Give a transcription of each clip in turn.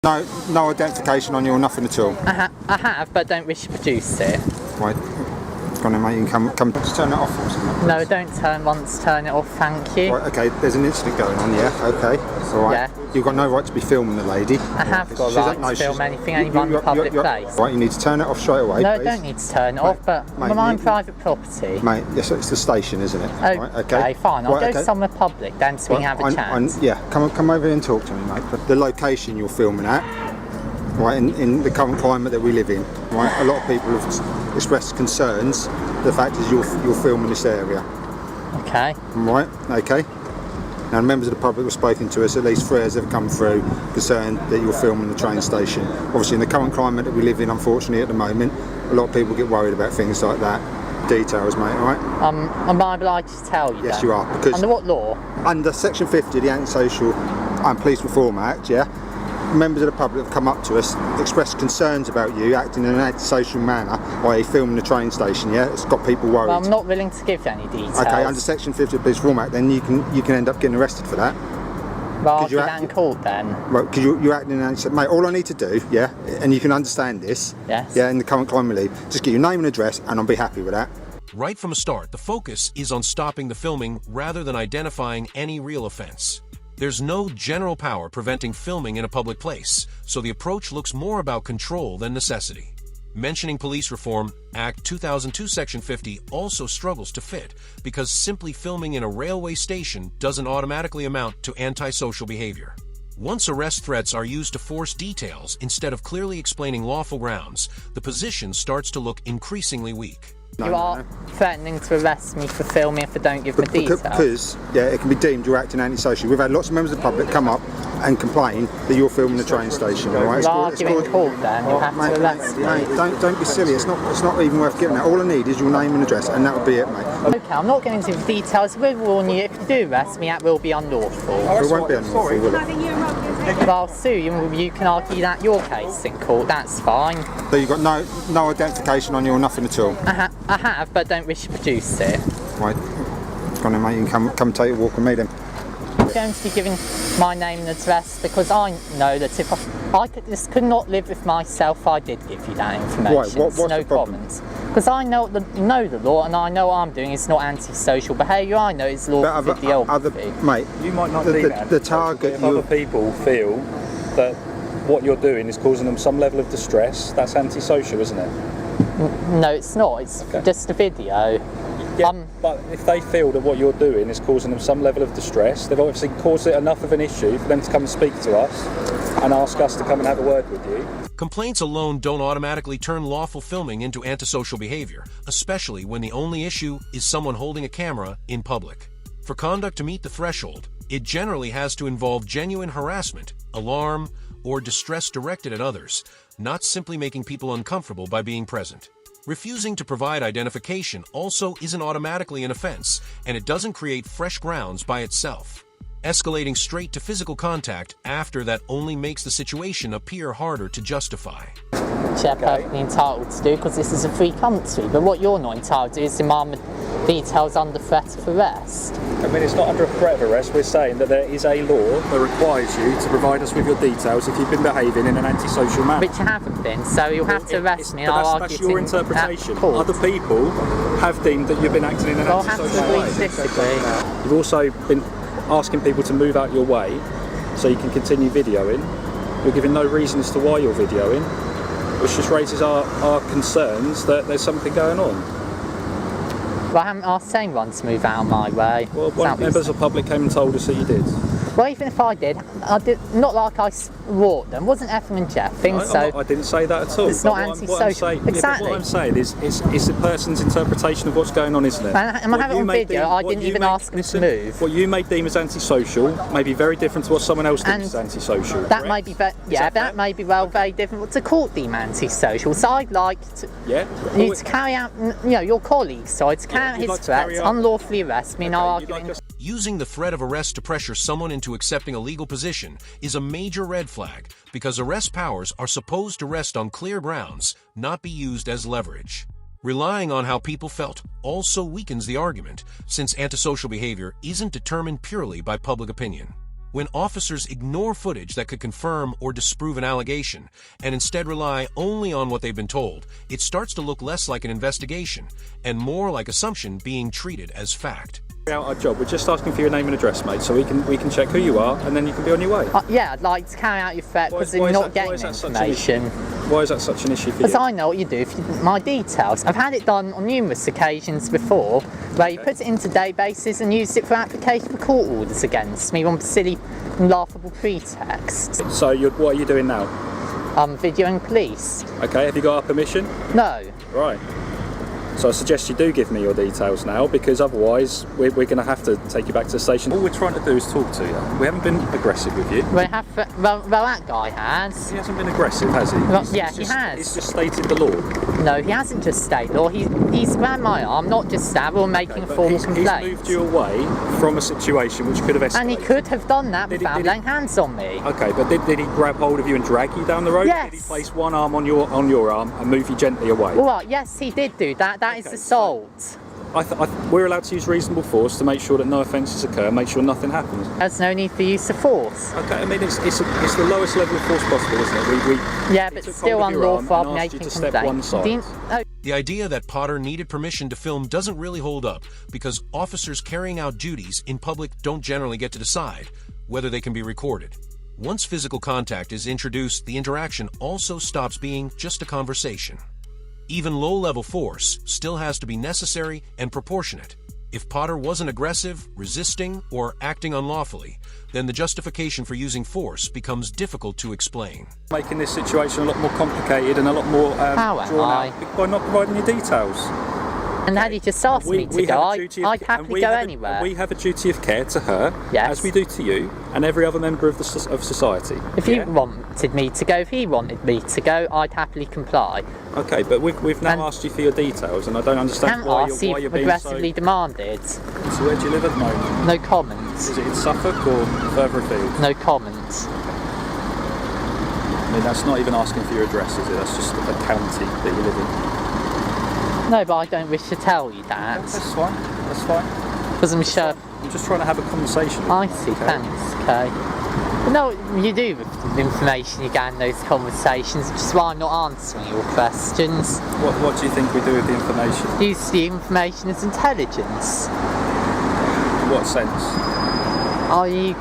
No identification on you or nothing at all? I have, but don't wish to produce it. Right. Go on then, mate, you can come just turn it off for us. No, don't turn it off, thank you. Right, okay, there's an incident going on, yeah, okay. Alright. Yeah. You've got no right to be filming the lady. I have got a right to film anything, anyone in a public place. Right, you need to turn it off straight away, No, please. I don't need to turn it off, but I'm on private property. Mate, yes, it's the station, isn't it? Oh, right, okay, fine, I'll go somewhere public then so we can have a chat. Yeah, come over here and talk to me, mate. The location you're filming at, right, in the current climate that we live in, right, a lot of people have expressed concerns. The fact is you're filming this area. Okay. Right, okay. Now members of the public have spoken to us, at least 3 have come through, concerned that you're filming the train station. Obviously in the current climate that we live in, unfortunately at the moment, a lot of people get worried about things like that. Details, mate, alright? Am I obliged to tell you? Yes, you are. Because under what law? Under Section 50 of the Antisocial and Police Reform Act, yeah? Members of the public have come up to us, expressed concerns about you acting in an antisocial manner by filming the train station, yeah? It's got people worried. Well, I'm not willing to give any details. Okay, under Section 50 of the Police Reform Act, then you can end up getting arrested for that. Well, I'll do that in court then. Right, because you're acting in an antisocial... Mate, all I need to do, yeah, and you can understand this, yes, yeah, in the current climate we live, just get your name and address and I'll be happy with that. Right from the start, the focus is on stopping the filming rather than identifying any real offense. There's no general power preventing filming in a public place, so the approach looks more about control than necessity. Mentioning Police Reform Act 2002 Section 50 also struggles to fit because simply filming in a railway station doesn't automatically amount to antisocial behavior. Once arrest threats are used to force details instead of clearly explaining lawful grounds, the position starts to look increasingly weak. You are threatening to arrest me for filming if I don't give me details. Because, yeah, it can be deemed you're acting antisocially. We've had lots of members of the public come up and complain that you're filming the train station, alright? Well, I'll give it in court then, you'll have to arrest me. Mate, don't be silly, it's not even worth giving that. All I need is your name and address and that would be it, mate. Okay, I'm not going into the details, we'll warn you, if you do arrest me, that will be unlawful. It won't be unlawful, will it? Well, I'll sue you, you can argue that your case in court, that's fine. So you've got no identification on you or nothing at all? I have, but don't wish to produce it. Right, go on then, mate, you can come take a walk with me then. I'm going to be giving my name and address because I know that if I could not live with myself, I did give you that information. Right, what's no problems. Because I know the law and I know what I'm doing is not antisocial behaviour, I know it's law for videography. Mate, you might not deem it the target. If other people feel that what you're doing is causing them some level of distress, that's antisocial, isn't it? No, it's not. It's just a video. Yeah, but if they feel that what you're doing is causing them some level of distress, they've obviously caused it enough of an issue for them to come and speak to us and ask us to come and have a word with you. Complaints alone don't automatically turn lawful filming into antisocial behavior, especially when the only issue is someone holding a camera in public. For conduct to meet the threshold, it generally has to involve genuine harassment, alarm, or distress directed at others, not simply making people uncomfortable by being present. Refusing to provide identification also isn't automatically an offense, and it doesn't create fresh grounds by itself. Escalating straight to physical contact after that only makes the situation appear harder to justify. Which they're perfectly entitled to do because this is a free country, but what you're not entitled to is demand details under threat of arrest. I mean, it's not under a threat of arrest, we're saying that there is a law that requires you to provide us with your details if you've been behaving in an antisocial manner. Which you haven't been, so you'll have to arrest me and I'll argue that's your interpretation. Other people have deemed that you've been acting in an antisocial way. I'll have to disagree. You've also been asking people to move out your way so you can continue videoing. You're giving no reason as to why you're videoing, which just raises our concerns that there's something going on. Well, I haven't asked anyone to move out of my way. Well, members of the public came and told us that you did. Well, even if I did not like I wrought them. Wasn't Ephraim and Jeff things, so... I didn't say that at all. It's not antisocial. Exactly. What I'm saying is, it's a person's interpretation of what's going on, isn't it? And I have it on video, I didn't even ask them to move. What you may deem as antisocial may be very different to what someone else deems as antisocial. That may be, that may be very different what to court deem antisocial. So I'd like to, you to carry out, your colleague's side, to carry out his threats, unlawfully arrest me, and I'll argue Using the threat of arrest to pressure someone into accepting a legal position is a major red flag because arrest powers are supposed to rest on clear grounds, not be used as leverage. Relying on how people felt also weakens the argument, since antisocial behavior isn't determined purely by public opinion. When officers ignore footage that could confirm or disprove an allegation and instead rely only on what they've been told, it starts to look less like an investigation and more like assumption being treated as fact. Out our job, we're just asking for your name and address, mate, so we can check who you are, and then you can be on your way. Yeah, I'd like to carry out your threat because you're not getting information. Why is that such an issue for you? Because I know what you do with my details. I've had it done on numerous occasions before, where you put it into databases and used it for application for court orders against me on silly and laughable pretexts. So what are you doing now? I'm videoing police. Okay, have you got our permission? No. Right. So I suggest you do give me your details now, because otherwise we're going to have to take you back to the station. All we're trying to do is talk to you. We haven't been aggressive with you. Well, that guy has. He hasn't been aggressive, has he? Well, yeah, he has. He's just stated the law. No, he hasn't just stated law. He's grabbed my arm, not just stabbed or making a formal complaint. He's moved you away from a situation which could have escalated. And he could have done that without laying hands on me. Okay, but did he grab hold of you and drag you down the road? Yes. Did he place one arm on your arm and move you gently away? Well, yes, he did do that. That is assault. We're allowed to use reasonable force to make sure that no offences occur, make sure nothing happens. There's no need for use of force. Okay, I mean, it's the lowest level of force possible, isn't it? Yeah, but still unlawful making complaints. The idea that Potter needed permission to film doesn't really hold up, because officers carrying out duties in public don't generally get to decide whether they can be recorded. Once physical contact is introduced, the interaction also stops being just a conversation. Even low-level force still has to be necessary and proportionate. If Potter wasn't aggressive, resisting, or acting unlawfully, then the justification for using force becomes difficult to explain. Making this situation a lot more complicated and a lot more drawn out by not providing your details. And had he just asked me to go, I'd happily go anywhere. We have a duty of care to her, yes, as we do to you and every other member of society. If you wanted me to go, if he wanted me to go, I'd happily comply. Okay, but we've now asked you for your details, and I don't understand why you're being aggressively demanded. So where do you live at the moment? No comment. Is it in Suffolk or further afield? No comment. I mean, that's not even asking for your address, is it? That's just a county that you live in. No, but I don't wish to tell you that. That's fine. That's fine. Because I'm sure. I'm just trying to have a conversation. I see. Thanks. Okay. But no, you do with the information you get in those conversations, which is why I'm not answering your questions. What do you think we do with the information? Use the information as intelligence. In what sense? You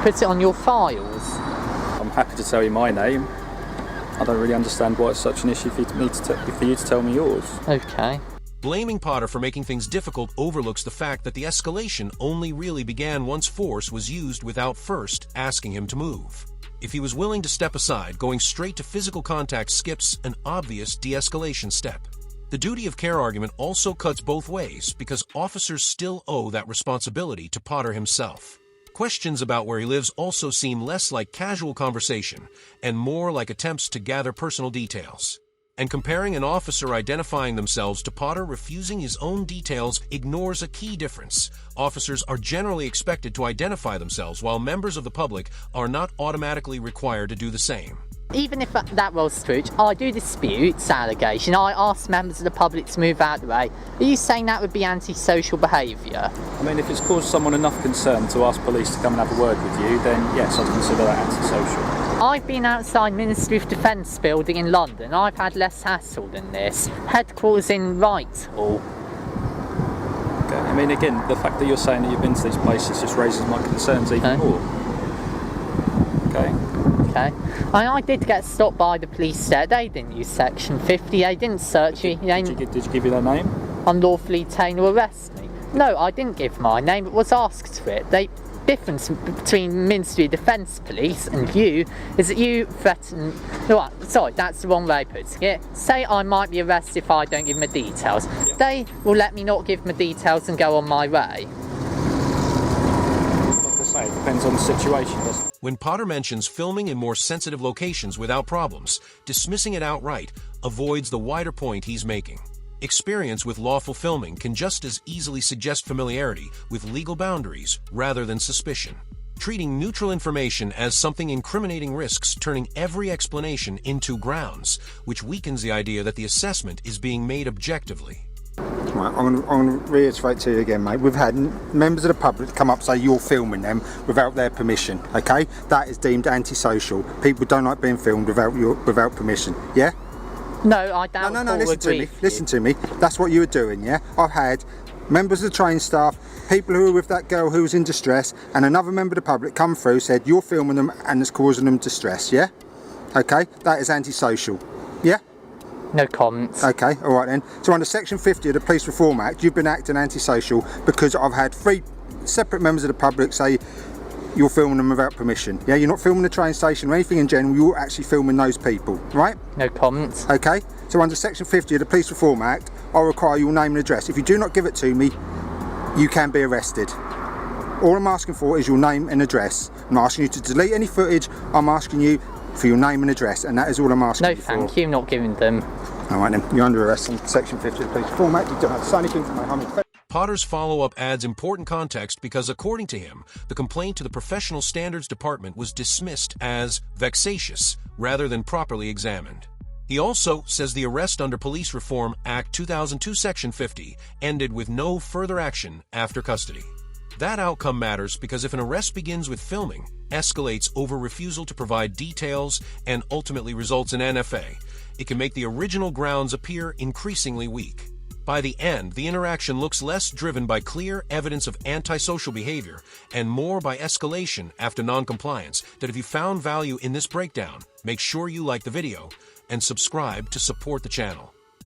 put it on your files. I'm happy to tell you my name. I don't really understand why it's such an issue for you to tell me yours. Okay. Blaming Potter for making things difficult overlooks the fact that the escalation only really began once force was used without first asking him to move. If he was willing to step aside, going straight to physical contact skips an obvious de-escalation step. The duty of care argument also cuts both ways, because officers still owe that responsibility to Potter himself. Questions about where he lives also seem less like casual conversation and more like attempts to gather personal details. And comparing an officer identifying themselves to Potter refusing his own details ignores a key difference. Officers are generally expected to identify themselves, while members of the public are not automatically required to do the same. Even if that was true, I do dispute this allegation. I asked members of the public to move out of the way. Are you saying that would be antisocial behaviour? I mean, if it's caused someone enough concern to ask police to come and have a word with you, then yes, I'd consider that antisocial. I've been outside Ministry of Defence building in London. I've had less hassle than this. Headquarters in Whitehall. Okay. I mean, again, the fact that you're saying that you've been to these places just raises my concerns even more. Okay. Okay. I did get stopped by the police there. They didn't use Section 50. They didn't search me. Did you give you their name? Unlawfully detain or arrest me. No, I didn't give my name, but was asked for it. The difference between Ministry of Defence Police and you is that you threaten... Right, sorry, that's the wrong way of putting it. Say I might be arrested if I don't give my details. Yeah. They will let me not give my details and go on my way. Like I say, it depends on the situation, doesn't it? When Potter mentions filming in more sensitive locations without problems, dismissing it outright avoids the wider point he's making. Experience with lawful filming can just as easily suggest familiarity with legal boundaries rather than suspicion. Treating neutral information as something incriminating risks turning every explanation into grounds, which weakens the idea that the assessment is being made objectively. Right, I'm going to reiterate to you again, mate. We've had members of the public come up say you're filming them without their permission. Okay, that is deemed antisocial. People don't like being filmed without permission. Yeah. No, I doubt. No. Listen to me. Listen to me. That's what you were doing. Yeah. I've had members of the train staff, people who were with that girl who was in distress, and another member of the public come through, said you're filming them and it's causing them distress. Yeah. Okay, that is antisocial. Yeah. No comments. Okay, all right then. So under Section 50 of the Police Reform Act, you've been acting antisocial because I've had 3 separate members of the public say you're filming them without permission. Yeah, you're not filming the train station or anything in general, you're actually filming those people, right? No comments. Okay, so under Section 50 of the Police Reform Act, I'll require your name and address. If you do not give it to me, you can be arrested. All I'm asking for is your name and address. I'm not asking you to delete any footage, I'm asking you for your name and address, and that is all I'm asking you for. No, thank you, not giving them. Alright then, you're under arrest on Section 50 of the Police Reform Act. You don't have to say anything to my harm. Potter's follow-up adds important context because, according to him, the complaint to the Professional Standards Department was dismissed as vexatious rather than properly examined. He also says the arrest under Police Reform Act 2002 Section 50 ended with no further action after custody. That outcome matters because if an arrest begins with filming, escalates over refusal to provide details, and ultimately results in NFA, it can make the original grounds appear increasingly weak. By the end, the interaction looks less driven by clear evidence of antisocial behavior and more by escalation after non-compliance. That if you found value in this breakdown, make sure you like the video and subscribe to support the channel.